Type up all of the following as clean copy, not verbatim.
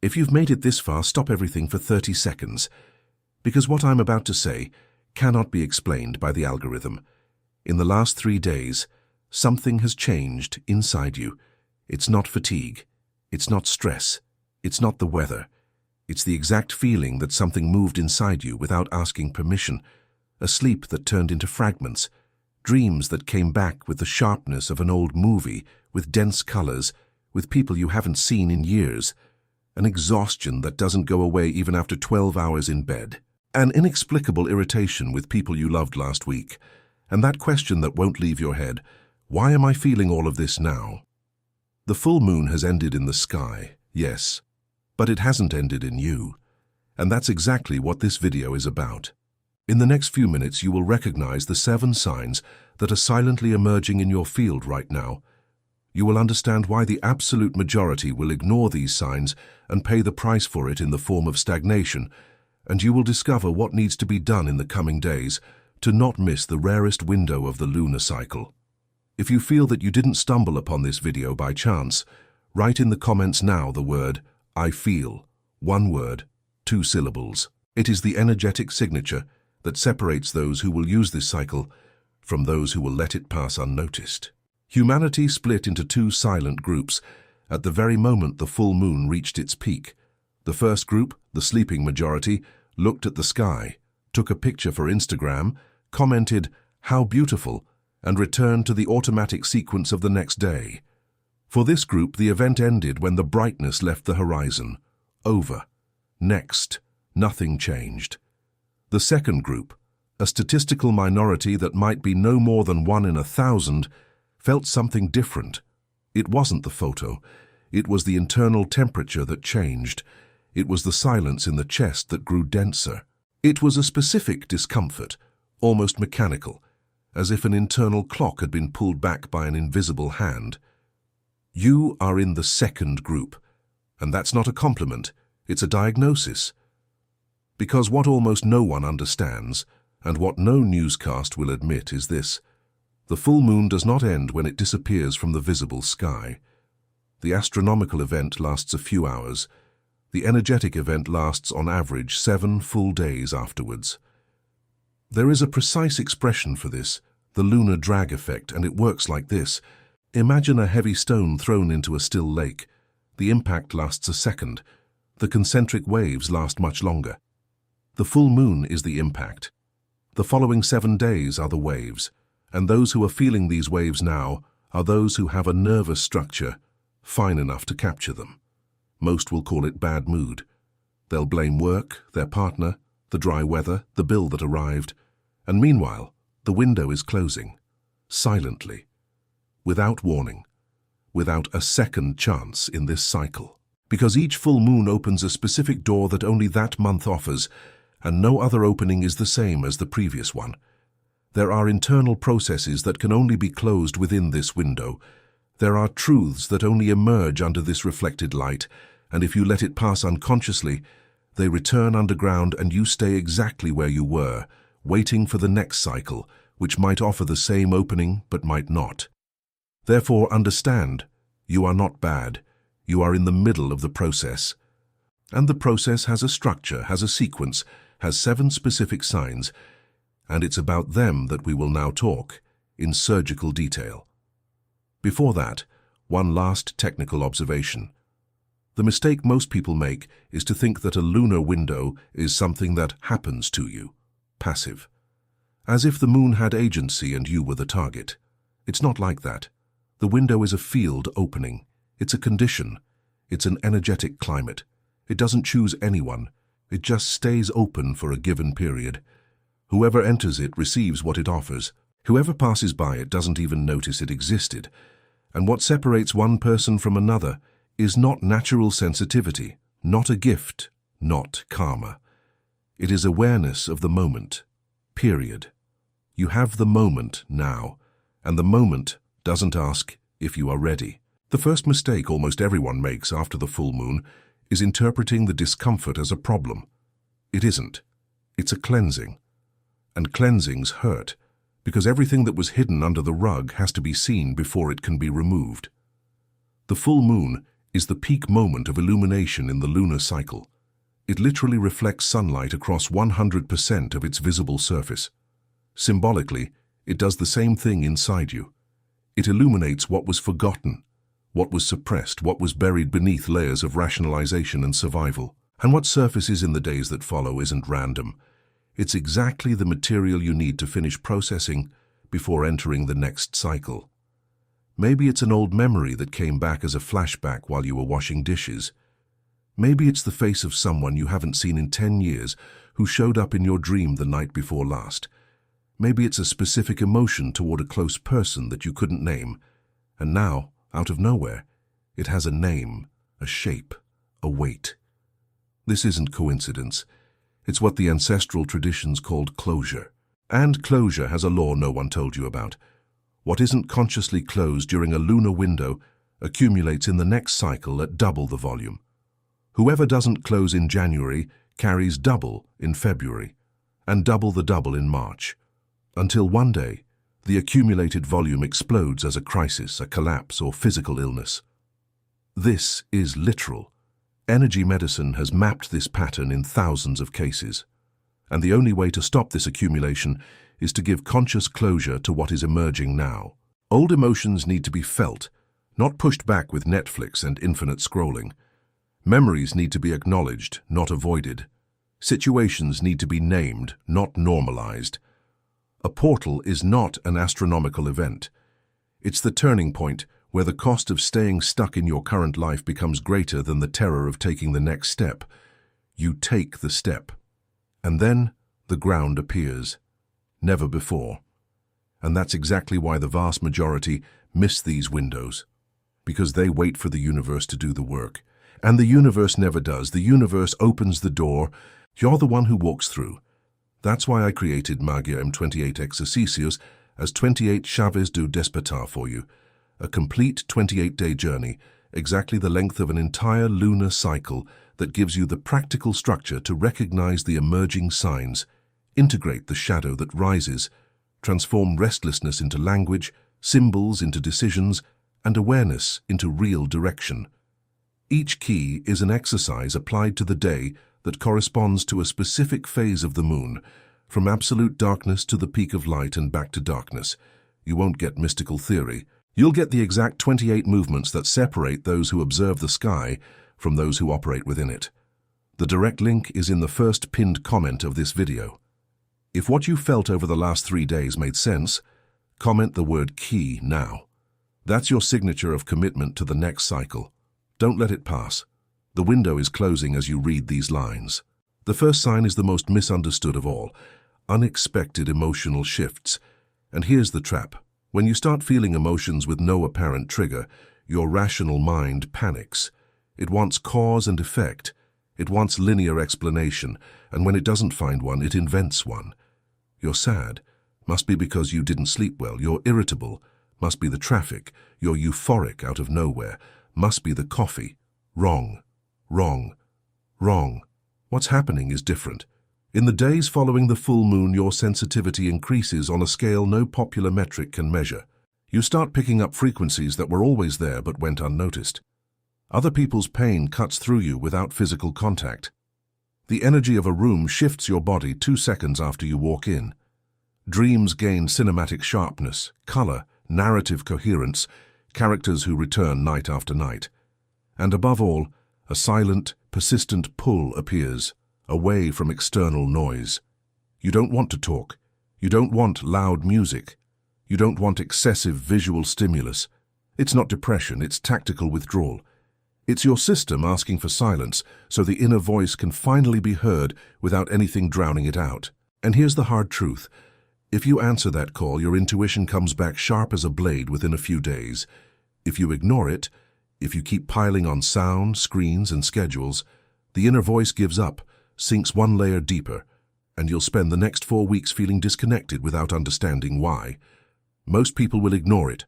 If you've made it this far, stop everything for 30 seconds, because what I'm about to say cannot be explained by the algorithm. In the last 3 days, something has changed inside you. It's not fatigue. It's not stress. It's not the weather. It's the exact feeling that something moved inside you without asking permission, a sleep that turned into fragments, dreams that came back with the sharpness of an old movie, with dense colors, with people you haven't seen in years, an exhaustion that doesn't go away even after 12 hours in bed, an inexplicable irritation with people you loved last week, and that question that won't leave your head, why am I feeling all of this now? The full moon has ended in the sky, yes, but it hasn't ended in you, and that's exactly what this video is about. In the next few minutes, you will recognize the 7 signs that are silently emerging in your field right now. You will understand why the absolute majority will ignore these signs and pay the price for it in the form of stagnation, and you will discover what needs to be done in the coming days to not miss the rarest window of the lunar cycle. If you feel that you didn't stumble upon this video by chance, write in the comments now the word I feel, 1 word, 2 syllables. It is the energetic signature that separates those who will use this cycle from those who will let it pass unnoticed. Humanity split into 2 silent groups at the very moment the full moon reached its peak. The first group, the sleeping majority, looked at the sky, took a picture for Instagram, commented, "How beautiful," and returned to the automatic sequence of the next day. For this group, the event ended when the brightness left the horizon. Over. Next. Nothing changed. The second group, a statistical minority that might be no more than 1 in 1,000, felt something different. It wasn't the photo. It was the internal temperature that changed. It was the silence in the chest that grew denser. It was a specific discomfort, almost mechanical, as if an internal clock had been pulled back by an invisible hand. You are in the second group, and that's not a compliment, it's a diagnosis. Because what almost no one understands, and what no newscast will admit, is this: the full moon does not end when it disappears from the visible sky. The astronomical event lasts a few hours. The energetic event lasts on average 7 full days afterwards. There is a precise expression for this, the lunar drag effect, and it works like this. Imagine a heavy stone thrown into a still lake. The impact lasts a second. The concentric waves last much longer. The full moon is the impact. The following 7 days are the waves, and those who are feeling these waves now are those who have a nervous structure fine enough to capture them. Most will call it bad mood. They'll blame work, their partner, the dry weather, the bill that arrived, and meanwhile, the window is closing, silently, without warning, without a second chance in this cycle. Because each full moon opens a specific door that only that month offers, and no other opening is the same as the previous one. There are internal processes that can only be closed within this window. There are truths that only emerge under this reflected light, and if you let it pass unconsciously, they return underground and you stay exactly where you were, waiting for the next cycle, which might offer the same opening but might not. Therefore, understand, you are not bad. You are in the middle of the process. And the process has a structure, has a sequence, has 7 specific signs, and it's about them that we will now talk, in surgical detail. Before that, one last technical observation. The mistake most people make is to think that a lunar window is something that happens to you, passive. As if the moon had agency and you were the target. It's not like that. The window is a field opening. It's a condition. It's an energetic climate. It doesn't choose anyone. It just stays open for a given period. Whoever enters it receives what it offers. Whoever passes by it doesn't even notice it existed. And what separates one person from another is not natural sensitivity, not a gift, not karma. It is awareness of the moment, period. You have the moment now, and the moment doesn't ask if you are ready. The first mistake almost everyone makes after the full moon is interpreting the discomfort as a problem. It isn't. It's a cleansing. And cleansings hurt, because everything that was hidden under the rug has to be seen before it can be removed. The full moon is the peak moment of illumination in the lunar cycle. It literally reflects sunlight across 100% of its visible surface. Symbolically, it does the same thing inside you. It illuminates what was forgotten, what was suppressed, what was buried beneath layers of rationalization and survival. And what surfaces in the days that follow isn't random. It's exactly the material you need to finish processing before entering the next cycle. Maybe it's an old memory that came back as a flashback while you were washing dishes. Maybe it's the face of someone you haven't seen in 10 years who showed up in your dream the night before last. Maybe it's a specific emotion toward a close person that you couldn't name. And now, out of nowhere, it has a name, a shape, a weight. This isn't coincidence. It's what the ancestral traditions called closure. And closure has a law no one told you about. What isn't consciously closed during a lunar window accumulates in the next cycle at double the volume. Whoever doesn't close in January carries double in February, and double the double in March, until one day the accumulated volume explodes as a crisis, a collapse, or physical illness. This is literal. Energy medicine has mapped this pattern in thousands of cases, and the only way to stop this accumulation is to give conscious closure to what is emerging now. Old emotions need to be felt, not pushed back with Netflix and infinite scrolling. Memories need to be acknowledged, not avoided. Situations need to be named, not normalized. A portal is not an astronomical event. It's the turning point where the cost of staying stuck in your current life becomes greater than the terror of taking the next step. You take the step. And then the ground appears. Never before. And that's exactly why the vast majority miss these windows. Because they wait for the universe to do the work. And the universe never does. The universe opens the door. You're the one who walks through. That's why I created Magia M28 Exercicios as 28 Chaves do Despertar for you. A complete 28-day journey, exactly the length of an entire lunar cycle that gives you the practical structure to recognize the emerging signs, integrate the shadow that rises, transform restlessness into language, symbols into decisions, and awareness into real direction. Each key is an exercise applied to the day that corresponds to a specific phase of the moon, from absolute darkness to the peak of light and back to darkness. You won't get mystical theory. You'll get the exact 28 movements that separate those who observe the sky from those who operate within it. The direct link is in the first pinned comment of this video. If what you felt over the last 3 days made sense, comment the word key now. That's your signature of commitment to the next cycle. Don't let it pass. The window is closing as you read these lines. The first sign is the most misunderstood of all: unexpected emotional shifts. And here's the trap. When you start feeling emotions with no apparent trigger, your rational mind panics. It wants cause and effect. It wants linear explanation, and when it doesn't find one, it invents one. You're sad. Must be because you didn't sleep well. You're irritable. Must be the traffic. You're euphoric out of nowhere. Must be the coffee. Wrong. Wrong. Wrong. What's happening is different. In the days following the full moon, your sensitivity increases on a scale no popular metric can measure. You start picking up frequencies that were always there but went unnoticed. Other people's pain cuts through you without physical contact. The energy of a room shifts your body 2 seconds after you walk in. Dreams gain cinematic sharpness, color, narrative coherence, characters who return night after night. And above all, a silent, persistent pull appears, away from external noise. You don't want to talk. You don't want loud music. You don't want excessive visual stimulus. It's not depression, it's tactical withdrawal. It's your system asking for silence so the inner voice can finally be heard without anything drowning it out. And here's the hard truth. If you answer that call, your intuition comes back sharp as a blade within a few days. If you ignore it, if you keep piling on sound, screens, and schedules, the inner voice gives up, sinks one layer deeper, and you'll spend the next 4 weeks feeling disconnected without understanding why. Most people will ignore it.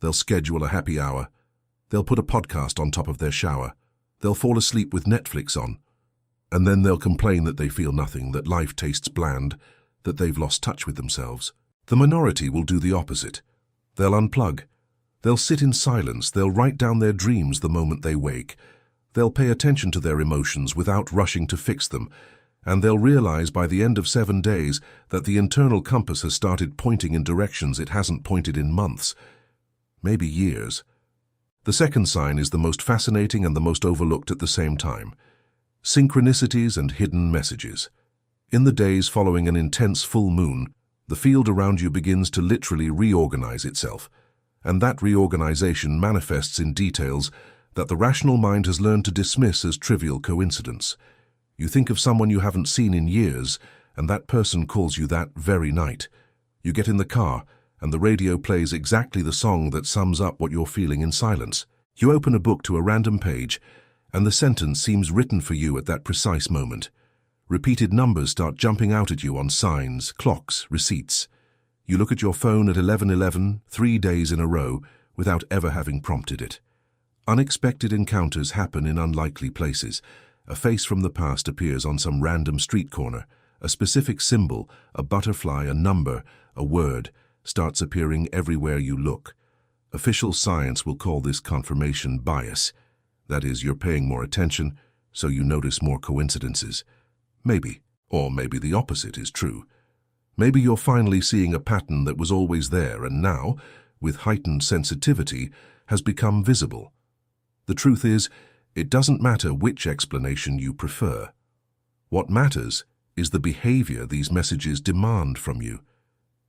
They'll schedule a happy hour. They'll put a podcast on top of their shower. They'll fall asleep with Netflix on. And then they'll complain that they feel nothing, that life tastes bland, that they've lost touch with themselves. The minority will do the opposite. They'll unplug. They'll sit in silence, they'll write down their dreams the moment they wake. They'll pay attention to their emotions without rushing to fix them, and they'll realize by the end of 7 days that the internal compass has started pointing in directions it hasn't pointed in months, maybe years. The second sign is the most fascinating and the most overlooked at the same time. Synchronicities and hidden messages. In the days following an intense full moon, the field around you begins to literally reorganize itself, and that reorganization manifests in details that the rational mind has learned to dismiss as trivial coincidence. You think of someone you haven't seen in years, and that person calls you that very night. You get in the car, and the radio plays exactly the song that sums up what you're feeling in silence. You open a book to a random page, and the sentence seems written for you at that precise moment. Repeated numbers start jumping out at you on signs, clocks, receipts. You look at your phone at 11:11, 3 days in a row, without ever having prompted it. Unexpected encounters happen in unlikely places. A face from the past appears on some random street corner. A specific symbol, a butterfly, a number, a word, starts appearing everywhere you look. Official science will call this confirmation bias. That is, you're paying more attention, so you notice more coincidences. Maybe, or maybe the opposite is true. Maybe you're finally seeing a pattern that was always there and now, with heightened sensitivity, has become visible. The truth is, it doesn't matter which explanation you prefer. What matters is the behavior these messages demand from you.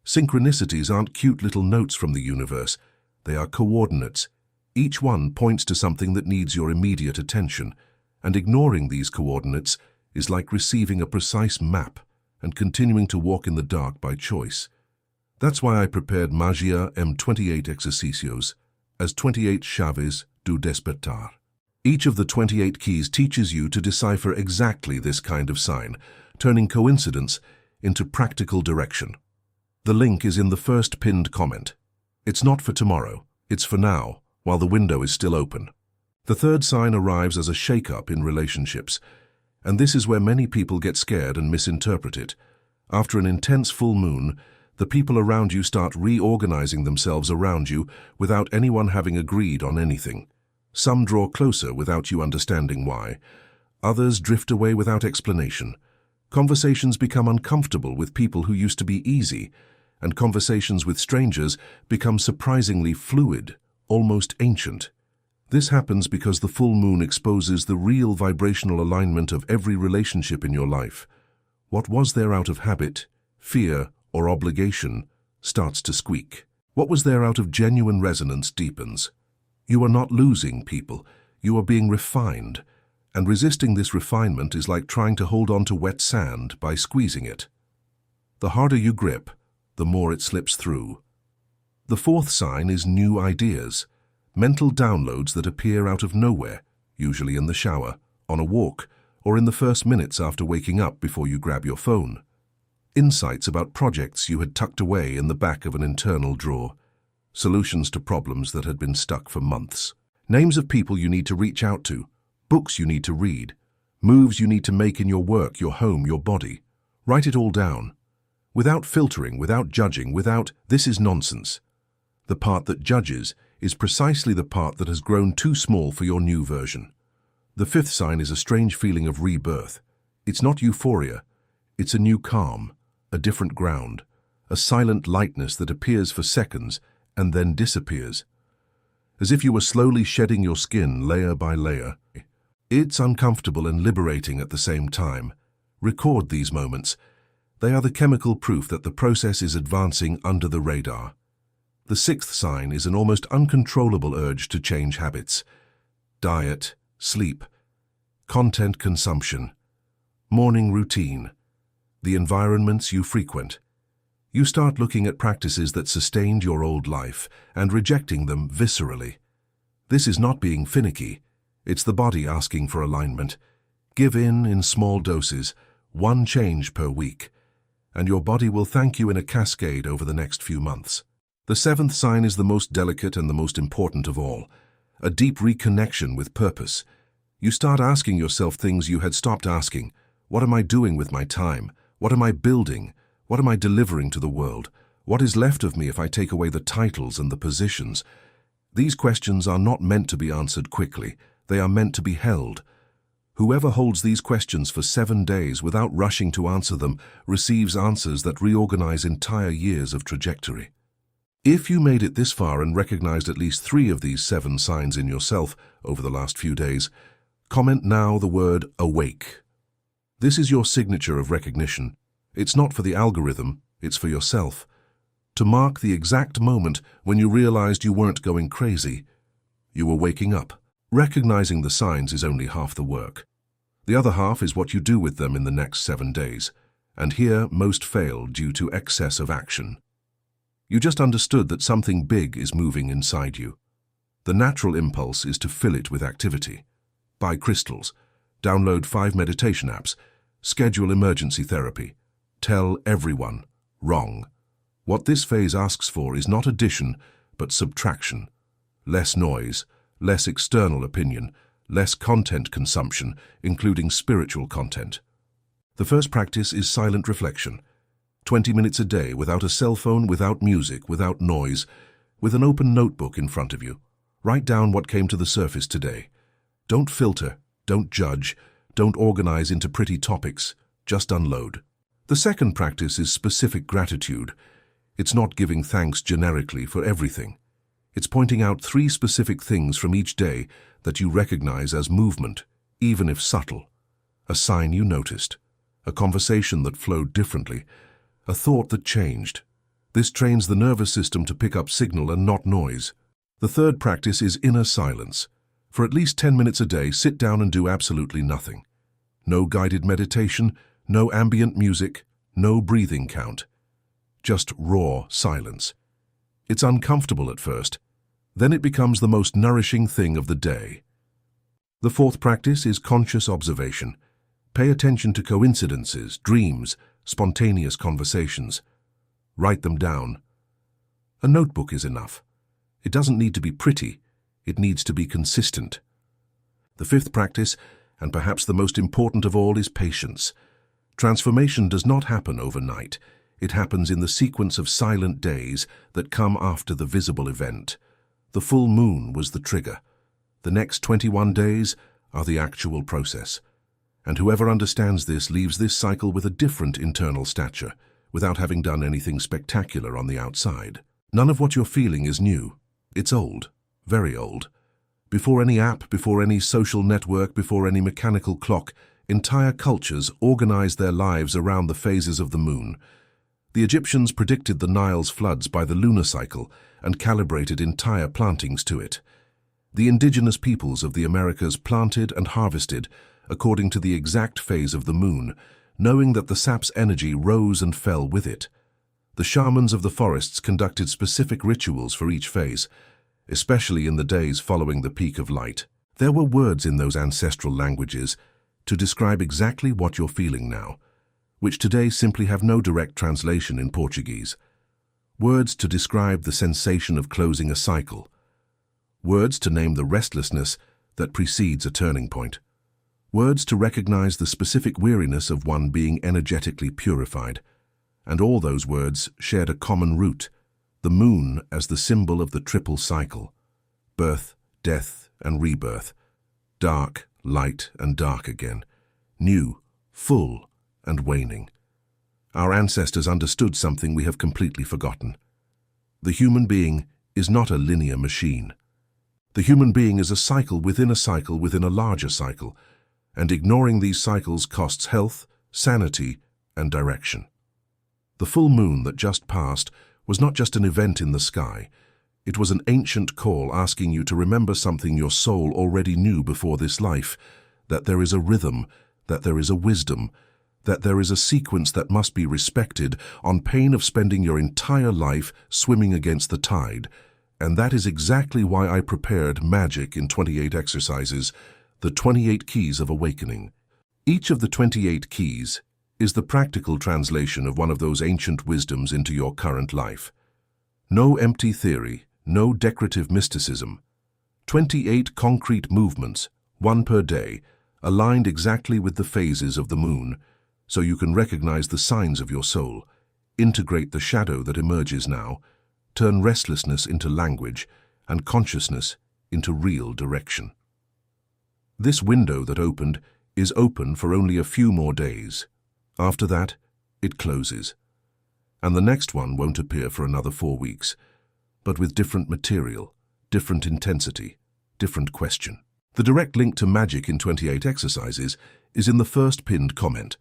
Synchronicities aren't cute little notes from the universe. They are coordinates. Each one points to something that needs your immediate attention, and ignoring these coordinates is like receiving a precise map and continuing to walk in the dark by choice. That's why I prepared Magia M28 Exercicios as 28 Chaves do Despertar. Each of the 28 keys teaches you to decipher exactly this kind of sign, turning coincidence into practical direction. The link is in the first pinned comment. It's not for tomorrow, it's for now, while the window is still open. The third sign arrives as a shake-up in relationships, and this is where many people get scared and misinterpret it. After an intense full moon, the people around you start reorganizing themselves around you without anyone having agreed on anything. Some draw closer without you understanding why. Others drift away without explanation. Conversations become uncomfortable with people who used to be easy, and conversations with strangers become surprisingly fluid, almost ancient. This happens because the full moon exposes the real vibrational alignment of every relationship in your life. What was there out of habit, fear, or obligation starts to squeak. What was there out of genuine resonance deepens. You are not losing people, you are being refined, and resisting this refinement is like trying to hold on to wet sand by squeezing it. The harder you grip, the more it slips through. The fourth sign is new ideas, mental downloads that appear out of nowhere, usually in the shower, on a walk, or in the first minutes after waking up before you grab your phone. Insights about projects you had tucked away in the back of an internal drawer. Solutions to problems that had been stuck for months. Names of people you need to reach out to. Books you need to read. Moves you need to make in your work, your home, your body. Write it all down. Without filtering, without judging, without, this is nonsense. The part that judges is precisely the part that has grown too small for your new version. The fifth sign is a strange feeling of rebirth. It's not euphoria. It's a new calm, a different ground, a silent lightness that appears for seconds and then disappears. As if you were slowly shedding your skin layer by layer. It's uncomfortable and liberating at the same time. Record these moments. They are the chemical proof that the process is advancing under the radar. The sixth sign is an almost uncontrollable urge to change habits. Diet, sleep, content consumption, morning routine, the environments you frequent. You start looking at practices that sustained your old life and rejecting them viscerally. This is not being finicky. It's the body asking for alignment. Give in small doses, one change per week, and your body will thank you in a cascade over the next few months. The seventh sign is the most delicate and the most important of all, a deep reconnection with purpose. You start asking yourself things you had stopped asking. What am I doing with my time? What am I building? What am I delivering to the world? What is left of me if I take away the titles and the positions? These questions are not meant to be answered quickly. They are meant to be held. Whoever holds these questions for 7 days without rushing to answer them receives answers that reorganize entire years of trajectory. If you made it this far and recognized at least 3 of these 7 signs in yourself over the last few days, comment now the word awake. This is your signature of recognition. It's not for the algorithm, it's for yourself. To mark the exact moment when you realized you weren't going crazy. You were waking up. Recognizing the signs is only half the work. The other half is what you do with them in the next 7 days. And here most fail due to excess of action. You just understood that something big is moving inside you. The natural impulse is to fill it with activity. Buy crystals, download 5 meditation apps, schedule emergency therapy. Tell everyone, wrong. What this phase asks for is not addition, but subtraction. Less noise, less external opinion, less content consumption, including spiritual content. The first practice is silent reflection. 20 minutes a day without a cell phone, without music, without noise, with an open notebook in front of you. Write down what came to the surface today. Don't filter, don't judge, don't organize into pretty topics, just unload. The second practice is specific gratitude. It's not giving thanks generically for everything. It's pointing out 3 specific things from each day that you recognize as movement, even if subtle. A sign you noticed, a conversation that flowed differently, a thought that changed. This trains the nervous system to pick up signal and not noise. The third practice is inner silence. For at least 10 minutes a day, sit down and do absolutely nothing. No guided meditation, no ambient music, no breathing count. Just raw silence. It's uncomfortable at first. Then it becomes the most nourishing thing of the day. The fourth practice is conscious observation. Pay attention to coincidences, dreams, spontaneous conversations. Write them down. A notebook is enough. It doesn't need to be pretty. It needs to be consistent. The fifth practice, and perhaps the most important of all, is patience. Transformation does not happen overnight. It happens in the sequence of silent days that come after the visible event. The full moon was the trigger. The next 21 days are the actual process. And whoever understands this leaves this cycle with a different internal stature, without having done anything spectacular on the outside. None of what you're feeling is new. It's old, very old. Before any app, before any social network, before any mechanical clock, entire cultures organized their lives around the phases of the moon. The Egyptians predicted the Nile's floods by the lunar cycle and calibrated entire plantings to it. The indigenous peoples of the Americas planted and harvested according to the exact phase of the moon, knowing that the sap's energy rose and fell with it. The shamans of the forests conducted specific rituals for each phase, especially in the days following the peak of light. There were words in those ancestral languages to describe exactly what you're feeling now, which today simply have no direct translation in Portuguese. Words to describe the sensation of closing a cycle. Words to name the restlessness that precedes a turning point. Words to recognize the specific weariness of one being energetically purified. And all those words shared a common root, the moon as the symbol of the triple cycle. Birth, death, and rebirth. Dark, light, and dark again. New, full, and waning. Our ancestors understood something we have completely forgotten. The human being is not a linear machine. The human being is a cycle within a larger cycle, and ignoring these cycles costs health, sanity, and direction. The full moon that just passed was not just an event in the sky. It was an ancient call asking you to remember something your soul already knew before this life, that there is a rhythm, that there is a wisdom, that there is a sequence that must be respected on pain of spending your entire life swimming against the tide. And that is exactly why I prepared Magic in 28 exercises, the 28 keys of awakening. Each of the 28 keys is the practical translation of one of those ancient wisdoms into your current life. No empty theory, no decorative mysticism. 28 concrete movements, 1 per day, aligned exactly with the phases of the moon, so you can recognize the signs of your soul, integrate the shadow that emerges now, turn restlessness into language, and consciousness into real direction. This window that opened is open for only a few more days. After that, it closes. And the next one won't appear for another 4 weeks, but with different material, different intensity, different question. The direct link to Magic in 28 Exercises is in the first pinned comment.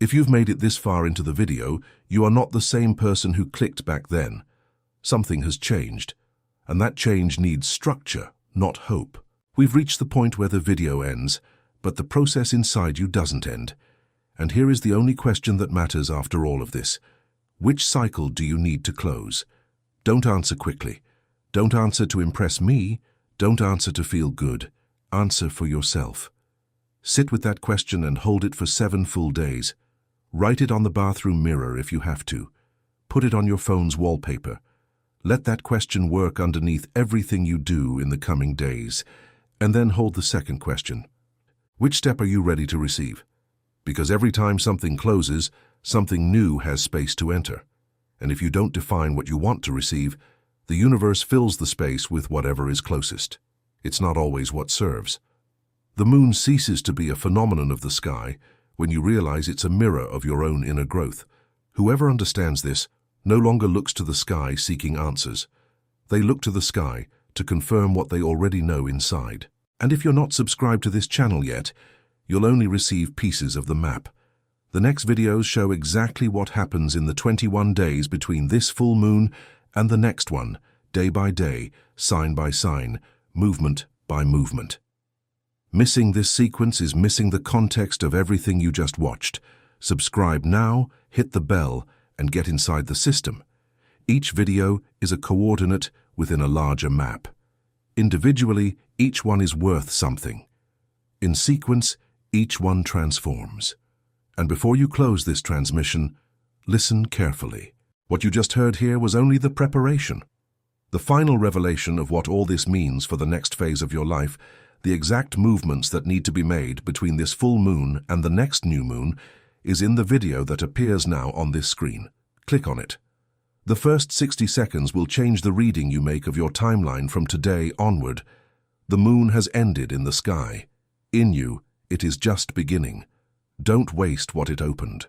If you've made it this far into the video, you are not the same person who clicked back then. Something has changed, and that change needs structure, not hope. We've reached the point where the video ends, but the process inside you doesn't end. And here is the only question that matters after all of this. Which cycle do you need to close? Don't answer quickly. Don't answer to impress me. Don't answer to feel good. Answer for yourself. Sit with that question and hold it for 7 full days. Write it on the bathroom mirror if you have to. Put it on your phone's wallpaper. Let that question work underneath everything you do in the coming days. And then hold the second question. Which step are you ready to receive? Because every time something closes, something new has space to enter. And if you don't define what you want to receive, the universe fills the space with whatever is closest. It's not always what serves. The moon ceases to be a phenomenon of the sky when you realize it's a mirror of your own inner growth. Whoever understands this no longer looks to the sky seeking answers. They look to the sky to confirm what they already know inside. And if you're not subscribed to this channel yet, you'll only receive pieces of the map. The next videos show exactly what happens in the 21 days between this full moon and the next one, day by day, sign by sign, movement by movement. Missing this sequence is missing the context of everything you just watched. Subscribe now, hit the bell, and get inside the system. Each video is a coordinate within a larger map. Individually, each one is worth something. In sequence, each one transforms. And before you close this transmission, listen carefully. What you just heard here was only the preparation. The final revelation of what all this means for the next phase of your life, the exact movements that need to be made between this full moon and the next new moon, is in the video that appears now on this screen. Click on it. The first 60 seconds will change the reading you make of your timeline from today onward. The moon has ended in the sky. In you, it is just beginning. Don't waste what it opened.